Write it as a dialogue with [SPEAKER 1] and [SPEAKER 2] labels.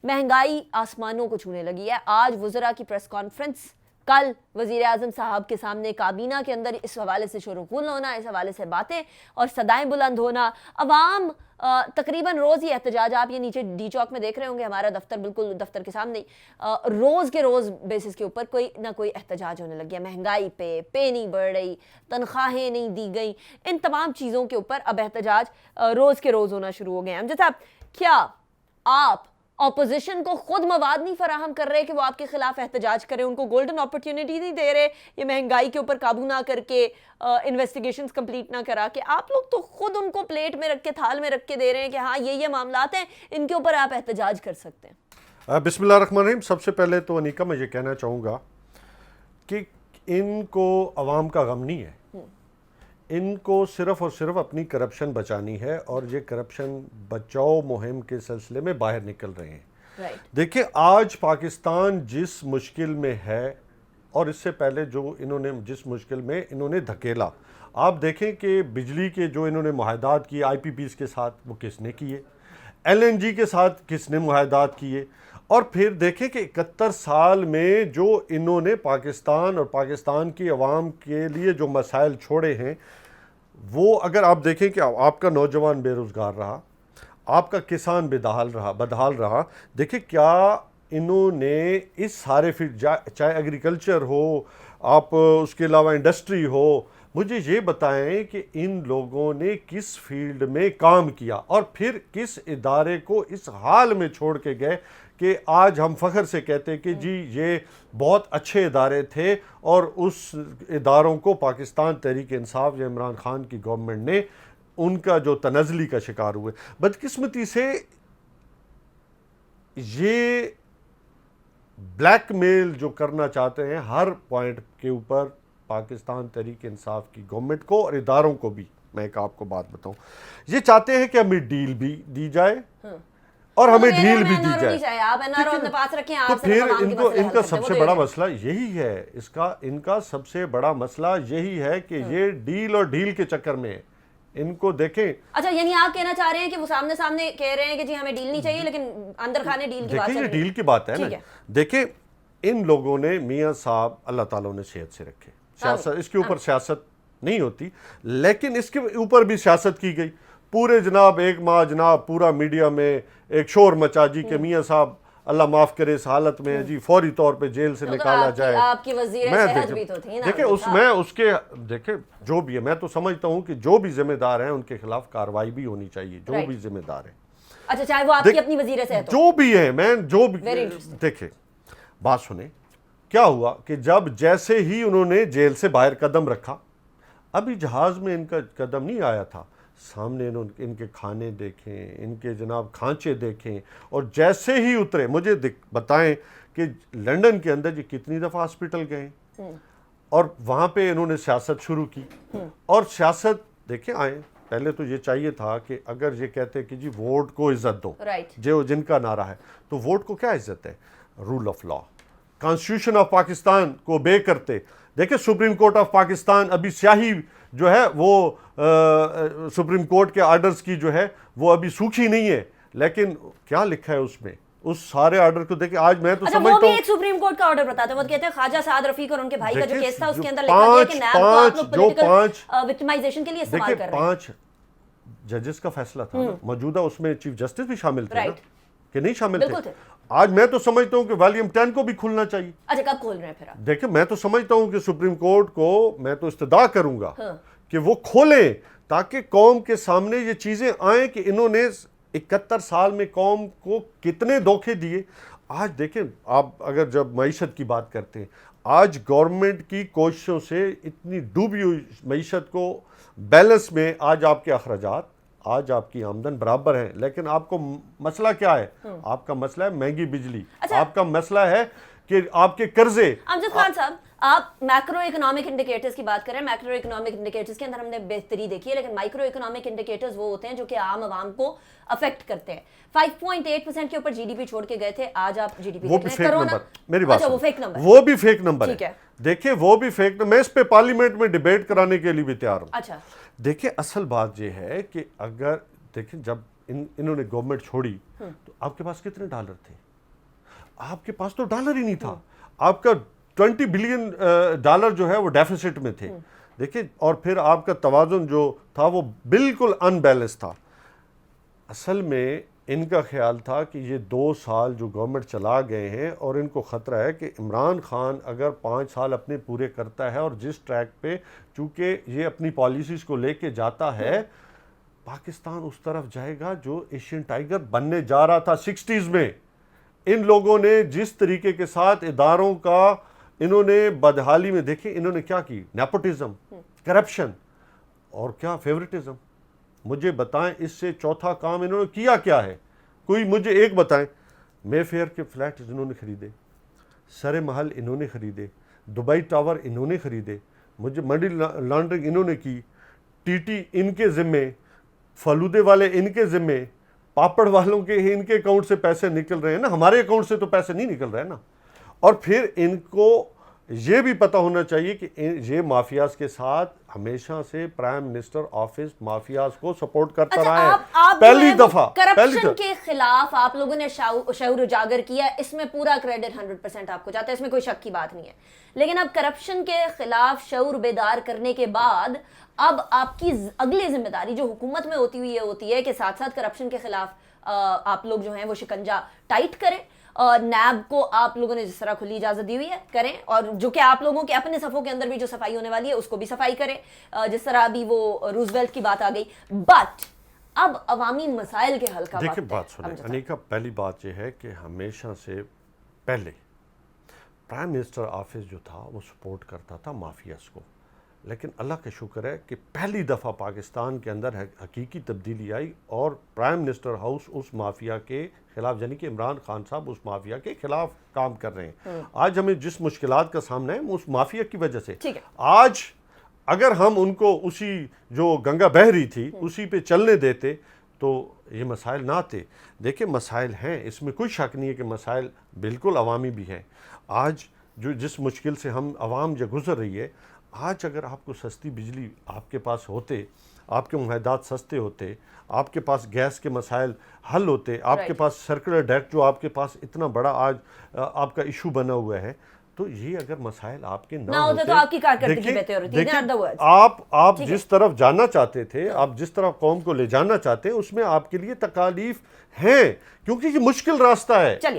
[SPEAKER 1] مہنگائی آسمانوں کو چھونے لگی ہے. آج وزراء کی پریس کانفرنس, کل وزیر اعظم صاحب کے سامنے کابینہ کے اندر اس حوالے سے شور و غل ہونا, اس حوالے سے باتیں اور صدائیں بلند ہونا. عوام تقریباً روز ہی احتجاج, آپ یہ نیچے ڈی چوک میں دیکھ رہے ہوں گے, ہمارا دفتر بالکل دفتر کے سامنے, روز کے روز بیسس کے اوپر کوئی نہ کوئی احتجاج ہونے لگ گیا. مہنگائی پہ نہیں بڑھ رہی, تنخواہیں نہیں دی گئیں, ان تمام چیزوں کے اوپر اب احتجاج روز کے روز ہونا شروع ہو گئے ہیں. امجد صاحب, کیا آپ اپوزیشن کو خود مواد نہیں فراہم کر رہے کہ وہ آپ کے خلاف احتجاج کریں, ان کو گولڈن اپرچونٹی نہیں دے رہے یہ مہنگائی کے اوپر قابو نہ کر کے, انویسٹیگیشنز کمپلیٹ نہ کرا کے؟ آپ لوگ تو خود ان کو پلیٹ میں رکھ کے, تھال میں رکھ کے دے رہے ہیں کہ ہاں یہ معاملات ہیں, ان کے اوپر آپ احتجاج کر سکتے ہیں.
[SPEAKER 2] بسم اللہ الرحمن الرحیم. سب سے پہلے تو انیکا میں یہ کہنا چاہوں گا کہ ان کو عوام کا غم نہیں ہے, ان کو صرف اور صرف اپنی کرپشن بچانی ہے, اور یہ کرپشن بچاؤ مہم کے سلسلے میں باہر نکل رہے ہیں. دیکھیں آج پاکستان جس مشکل میں ہے, اور اس سے پہلے جو انہوں نے جس مشکل میں انہوں نے دھکیلا, آپ دیکھیں کہ بجلی کے جو انہوں نے معاہدات کیے آئی پی پیز کے ساتھ, وہ کس نے کیے, ایل این جی کے ساتھ کس نے معاہدات کیے, اور پھر دیکھیں کہ 71 سال میں جو انہوں نے پاکستان اور پاکستان کی عوام کے لیے جو مسائل چھوڑے ہیں, وہ اگر آپ دیکھیں کہ آپ کا نوجوان بے روزگار رہا, آپ کا کسان بدحال رہا, دیکھیں کیا انہوں نے اس سارے فیلڈ, چاہے ایگریکلچر ہو, آپ اس کے علاوہ انڈسٹری ہو, مجھے یہ بتائیں کہ ان لوگوں نے کس فیلڈ میں کام کیا, اور پھر کس ادارے کو اس حال میں چھوڑ کے گئے کہ آج ہم فخر سے کہتے کہ جی یہ بہت اچھے ادارے تھے, اور اس اداروں کو پاکستان تحریک انصاف یا عمران خان کی گورنمنٹ نے ان کا جو تنزلی کا شکار ہوئے. بدقسمتی سے یہ بلیک میل جو کرنا چاہتے ہیں ہر پوائنٹ کے اوپر پاکستان تحریک انصاف کی گورنمنٹ کو اور اداروں کو بھی, میں ایک آپ کو بات بتاؤں, یہ چاہتے ہیں کہ ہمیں ڈیل بھی دی جائے اور ہمیں ڈھیل بھی دی جائے. تو پھر ان کا سب سے بڑا مسئلہ یہی ہے, ان کا سب سے بڑا مسئلہ یہی ہے کہ یہ ڈیل اور ڈھیل کے چکر میں ہے. ان کو دیکھیں,
[SPEAKER 1] اچھا یعنی آپ کہنا چاہ رہے ہیں کہ وہ سامنے کہہ رہے ہیں کہ جی ہمیں ڈیل نہیں چاہیے, لیکن اندر خانے ڈیل کی بات
[SPEAKER 2] دیکھیں یہ ڈیل کی بات ہے نا. دیکھیں ان لوگوں نے, میاں صاحب اللہ تعالیٰ نے صحت سے رکھے, سیاست اس کے اوپر سیاست نہیں ہوتی, لیکن اس کے اوپر بھی سیاست کی گئی. پورے جناب ایک ماہ جناب پورا میڈیا میں ایک شور مچا جی کہ میاں صاحب اللہ معاف کرے اس حالت میں جی فوری طور پہ جیل سے نکالا جائے.
[SPEAKER 1] آپ کی وزیر صحت بھی تو تھی نا.
[SPEAKER 2] دیکھیں جو بھی ہے, میں تو سمجھتا ہوں کہ جو بھی ذمہ دار ہیں ان کے خلاف کارروائی بھی ہونی چاہیے, جو بھی ذمہ دار ہیں.
[SPEAKER 1] اچھا چاہے وہ آپ کی اپنی وزیر صحت
[SPEAKER 2] جو بھی ہے, دیکھیں بات سنیں, کیا ہوا کہ جب جیسے ہی انہوں نے جیل سے باہر قدم رکھا, ابھی جہاز میں ان کا قدم نہیں آیا تھا, سامنے ان کے کھانے دیکھیں, ان کے جناب کھانچے دیکھیں, اور جیسے ہی اترے, مجھے بتائیں کہ لنڈن کے اندر یہ کتنی دفعہ ہاسپٹل گئے, اور وہاں پہ انہوں نے سیاست شروع کی. اور سیاست دیکھیں آئیں, پہلے تو یہ چاہیے تھا کہ اگر یہ کہتے کہ جی ووٹ کو عزت دو, جو جن کا نعرہ ہے, تو ووٹ کو کیا عزت ہے؟ Rule of law, constitution of Pakistan کو بے کرتے. دیکھیں سپریم کورٹ آف پاکستان ابھی سیاہی جو ہے وہ سپریم کورٹ کے آرڈرز کی جو ہے وہ ابھی سوکھی نہیں ہے, لیکن کیا لکھا ہے اس میں, اس سارے آرڈر کو دیکھیں. آج میں تو سمجھتا ہوں
[SPEAKER 1] وہ بھی ایک سپریم کورٹ کا آرڈر بتاتا ہے, وہ کہتے ہیں خواجہ سعد رفیق اور ان کے بھائی کا جو کیس تھا اس کے اندر لکھا گیا کہ نیب کو آپ لوگ پولیٹیکل وکٹمائزیشن کے لیے استعمال کر رہے ہیں.
[SPEAKER 2] 5 ججز کا فیصلہ تھا موجودہ, اس میں چیف جسٹس بھی شامل تھے کہ نہیں شامل تھے. آج میں تو سمجھتا ہوں کہ والیوم 10 کو بھی کھلنا چاہیے.
[SPEAKER 1] اچھا کب کھول رہے ہیں پھر آپ؟
[SPEAKER 2] دیکھیں میں تو سمجھتا ہوں کہ سپریم کورٹ کو میں تو استدعا کروں گا کہ وہ کھولیں, تاکہ قوم کے سامنے یہ چیزیں آئیں کہ انہوں نے 71 سال میں قوم کو کتنے دھوکے دیے. آج دیکھیں آپ اگر جب معیشت کی بات کرتے ہیں, آج گورنمنٹ کی کوششوں سے اتنی ڈوبی ہوئی معیشت کو بیلنس میں, آج آپ کے اخراجات, آج آپ کی آمدن برابر ہیں, لیکن آپ کو مسئلہ کیا ہے؟ آپ کا مسئلہ ہے مہنگی بجلی, آپ کا مسئلہ ہے کہ آپ کے قرضے.
[SPEAKER 1] امجد خان صاحب آپ میکرو اکنامک انڈیکیٹرز کی بات کریں, میکرو اکنامک انڈیکیٹرز کے اندر ہم نے بہتری دیکھی ہے, لیکن مائکرو اکنامک انڈیکیٹرز وہ ہوتے ہیں جو کہ عام عوام کو افیکٹ کرتے ہیں. 5.8% کے اوپر جی ڈی پی چھوڑ کے گئے تھے, آج آپ جی ڈی پی
[SPEAKER 2] وہ بھی فیک نمبر, میری بات وہ بھی فیک نمبر ہے. دیکھیں وہ بھی فیک, میں اس پہ پارلیمنٹ میں ڈیبیٹ کرانے کے لیے بھی تیار ہوں.
[SPEAKER 1] اچھا
[SPEAKER 2] دیکھیں اصل بات یہ ہے کہ اگر دیکھیں جب انہوں نے گورنمنٹ چھوڑی تو آپ کے پاس کتنے ڈالر تھے؟ آپ کے پاس تو ڈالر ہی نہیں تھا, آپ کا $20 بلین جو ہے وہ ڈیفیسٹ میں تھے. دیکھیں, اور پھر آپ کا توازن جو تھا وہ بالکل ان بیلنس تھا. اصل میں ان کا خیال تھا کہ یہ 2 سال جو گورنمنٹ چلا گئے ہیں, اور ان کو خطرہ ہے کہ عمران خان اگر 5 سال اپنے پورے کرتا ہے, اور جس ٹریک پہ چونکہ یہ اپنی پالیسیز کو لے کے جاتا ہے, پاکستان اس طرف جائے گا جو ایشین ٹائیگر بننے جا رہا تھا 60s میں. ان لوگوں نے جس طریقے کے ساتھ اداروں کا انہوں نے بدحالی میں, دیکھیں انہوں نے کیا کی, نیپوٹزم, کرپشن اور کیا فیورٹزم. مجھے بتائیں اس سے چوتھا کام انہوں نے کیا کیا ہے؟ کوئی مجھے ایک بتائیں. مے فیئر کے فلیٹ انہوں نے خریدے, سر محل انہوں نے خریدے, دبئی ٹاور انہوں نے خریدے, مجھے منی لانڈرنگ انہوں نے کی, ٹی ٹی ان کے ذمے, فلودے والے ان کے ذمے, پاپڑ والوں کے ان کے اکاؤنٹ سے پیسے نکل رہے ہیں نا, ہمارے اکاؤنٹ سے تو پیسے نہیں نکل رہے نا. اور پھر ان کو یہ بھی پتہ ہونا چاہیے کہ یہ مافیاز کے ساتھ ہمیشہ سے پرائم منسٹر آفس مافیاز کو سپورٹ کرتا رہا ہے. پہلی دفعہ
[SPEAKER 1] کرپشن کے خلاف آپ لوگوں نے شعور اجاگر کیا, اس میں پورا کریڈٹ 100% آپ کو جاتا ہے, اس میں کوئی شک کی بات نہیں ہے. لیکن اب کرپشن کے خلاف شعور بیدار کرنے کے بعد اب آپ کی اگلی ذمہ داری جو حکومت میں ہوتی ہوئی یہ ہوتی ہے کہ ساتھ ساتھ کرپشن کے خلاف آپ لوگ جو ہیں وہ شکنجہ ٹائٹ کریں, اور نیب کو آپ لوگوں نے جس طرح کھلی اجازت دی ہوئی ہے کریں, اور جو کہ آپ لوگوں کے اپنے صفوں کے اندر بھی جو صفائی ہونے والی ہے اس کو بھی صفائی کریں, جس طرح ابھی وہ روزویلٹ کی بات آ گئی. بٹ اب عوامی مسائل کے حل کا وقت ہے.
[SPEAKER 2] دیکھیں بات سنیں انیکا, پہلی بات یہ ہے کہ ہمیشہ سے پہلے پرائم منسٹر آفس جو تھا وہ سپورٹ کرتا تھا مافیاز کو, لیکن اللہ کا شکر ہے کہ پہلی دفعہ پاکستان کے اندر حقیقی تبدیلی آئی, اور پرائم منسٹر ہاؤس اس مافیا کے خلاف, یعنی کہ عمران خان صاحب اس مافیا کے خلاف کام کر رہے ہیں. آج ہمیں جس مشکلات کا سامنا ہے اس مافیا کی وجہ سے. آج اگر ہم ان کو اسی جو گنگا بہہ رہی تھی اسی پہ چلنے دیتے تو یہ مسائل نہ آتے. دیکھیں مسائل ہیں, اس میں کوئی شک نہیں ہے کہ مسائل بالکل عوامی بھی ہیں. آج جو جس مشکل سے ہم عوام جو گزر رہی ہے, آج اگر آپ کو سستی بجلی آپ کے پاس ہوتے, آپ کے معاہدات سستے ہوتے, آپ کے پاس گیس کے مسائل حل ہوتے, آپ کے پاس سرکولر ڈیٹ جو آپ کے پاس اتنا بڑا آج آپ کا ایشو بنا ہوا ہے, تو یہ اگر مسائل آپ کے نہ ہوتے
[SPEAKER 1] تو آپ کی کارکردگی بہتر ہوتی.
[SPEAKER 2] آپ جس طرف جانا چاہتے تھے, آپ جس طرف قوم کو لے جانا چاہتے ہیں, اس میں آپ کے لیے تکالیف ہیں, کیونکہ یہ مشکل راستہ ہے.